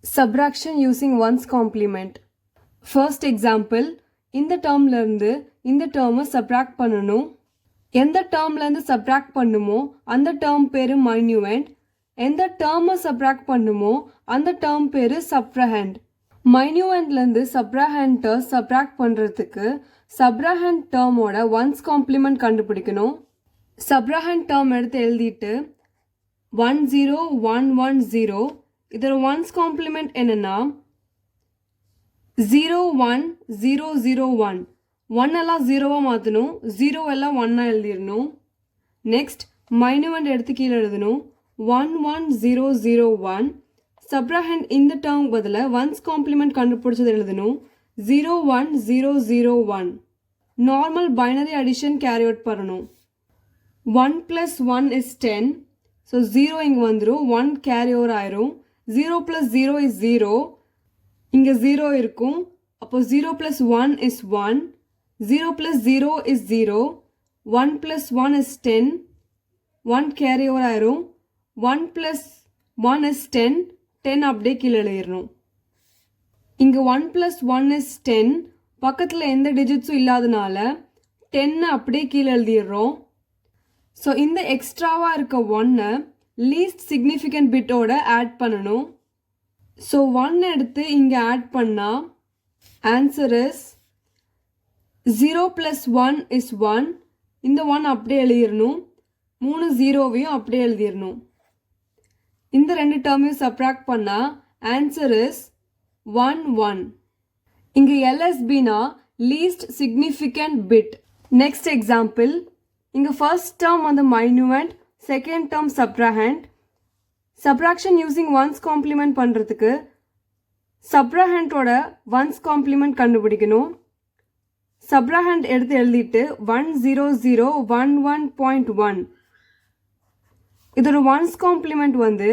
Subtraction using one's complement. First example, இந்த termல இருந்து இந்த termை subtract பண்ணணும். எந்த termல இருந்து subtract பண்ணுமோ அந்த term பேரு minuend. எந்த termை subtract பண்ணுமோ அந்த term பேரு subtrahend. minuendல இருந்து subtrahend subtract பண்றதுக்கு subtrahend termோட ones complement கண்டுபிடிக்கணும். subtrahend term எடுத்து எழுதிட்டு 10110 இதோட ones complement என்னன்னா 01001 1 எல்லாம் 0வா மாற்றணும் 0 எல்லாம் 1ஆ எழுதிடணும். நெக்ஸ்ட் மைனுவண்ட் எடுத்து கீழே எழுதணும் 11001 சப்ராஹண்ட் இந்த டேர்ம் பதிலாக ஒன்ஸ் காம்ப்ளிமெண்ட் கண்டுபிடிச்சது எழுதணும் 01001. Normal binary addition carry out பண்ணணும். 1 + 1 is 10. ஸோ 0 இங்கே வந்துடும் 1 கேரி ஓவர் ஆயிரும். 0 + 0 is 0. இங்கே 0 இருக்கும். அப்போ 0 + 1 is 1. 0 + 0 is 0. 1 + 1 is 10. 1 carry over ஆயிரும். 1 + 1 is 10. 10 அப்படியே கீழே எழுதிடணும். இங்கே 1 + 1 is 10. பக்கத்தில் எந்த டிஜிட்ஸும் இல்லாதனால 10 அப்படியே கீழே எழுதிடுறோம். ஸோ இந்த எக்ஸ்ட்ராவாக இருக்க 1 லீஸ்ட் சிக்னிஃபிகண்ட் பிட்டோட ஆட் பண்ணணும். ஸோ 1 எடுத்து இங்கே ஆட் பண்ணால் ஆன்சர் இஸ் 0 + 1 is 1. இந்த 1 அப்படியே எழுதிடணும். 3 0வையும் அப்படியே எழுதிடணும். இந்த ரெண்டு டேர்மையும் சப்ராக்ட் பண்ணால் ஆன்சர் இஸ் 1 1. இங்கே LSBனா least significant bit. Next example, இங்கே ஃபர்ஸ்ட் டேர்ம் வந்து minuend, second term subtrahend. Subtraction using ones complement பண்ணுறதுக்கு சப்ராஹண்டோட ஒன்ஸ் காம்ப்ளிமெண்ட் கண்டுபிடிக்கணும். சப்ராஹண்ட் எடுத்து எழுதிட்டு 10011.1 இதோட ஒன்ஸ் காம்ப்ளிமெண்ட் வந்து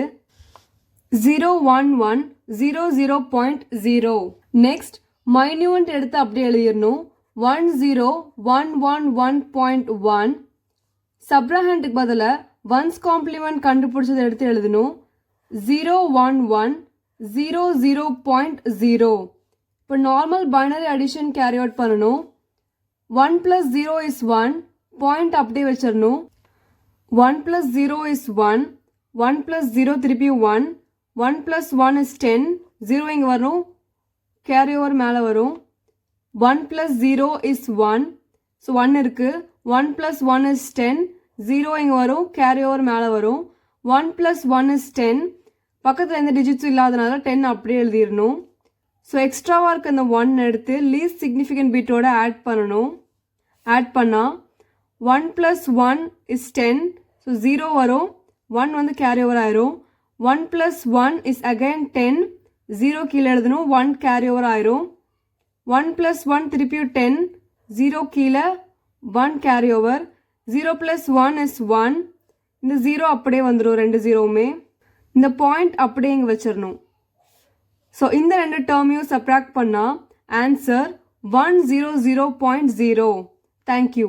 01100.0. நெக்ஸ்ட் மைனுவண்ட் எடுத்து அப்படியே எழுதிடணும் 10111.1. சப்ராஹண்டுக்கு பதிலாக ஒன்ஸ் காம்ப்ளிமெண்ட் கண்டுபிடிச்சதை எடுத்து எழுதணும் 01100.0. இப்போ normal binary addition carry out பண்ணணும். 1 + 0 is 1. பாயிண்ட் அப்படியே வச்சிடணும். 1 + 0 is 1. 1 + 0 திருப்பி 1. 1 + 1 is 10. 0 இங்கே வரும், கேரி ஓவர் மேலே வரும். 1 + 0 is 1. ஸோ 1 இருக்குது. 1 + 1 is 10. 0 இங்கே வரும், கேரி ஓவர் மேலே வரும். 1 + 1 is 10. பக்கத்தில் எந்த டிஜிட்ஸும் இல்லாதனால 10 அப்படியே எழுதிடணும். ஸோ எக்ஸ்ட்ராவாக இருக்க அந்த 1 எடுத்து லீஸ்ட் சிக்னிஃபிகண்ட் பிட்டோட ஆட் பண்ணணும். ஆட் பண்ணால் 1 + 1 is 10. ஸோ 0 வரும், 1 வந்து கேரி ஓவர் ஆயிரும். 1 + 1 is again 10. 0 கீழே எழுதணும், 1 கேரி ஓவர் ஆயிரும். 1 + 1 திருப்பியும் 10. 0 கீழே, 1 கேரி ஓவர். 0 + 1 is 1. இந்த 0 அப்படியே வந்துடும், ரெண்டு 0வுமே. இந்த பாயிண்ட் அப்படியே இங்கே வச்சிடணும். ஸோ இந்த ரெண்டு டேர்மையும் சப்ராக்ட் பண்ணால் ஆன்சர் 100.0. தேங்க்யூ.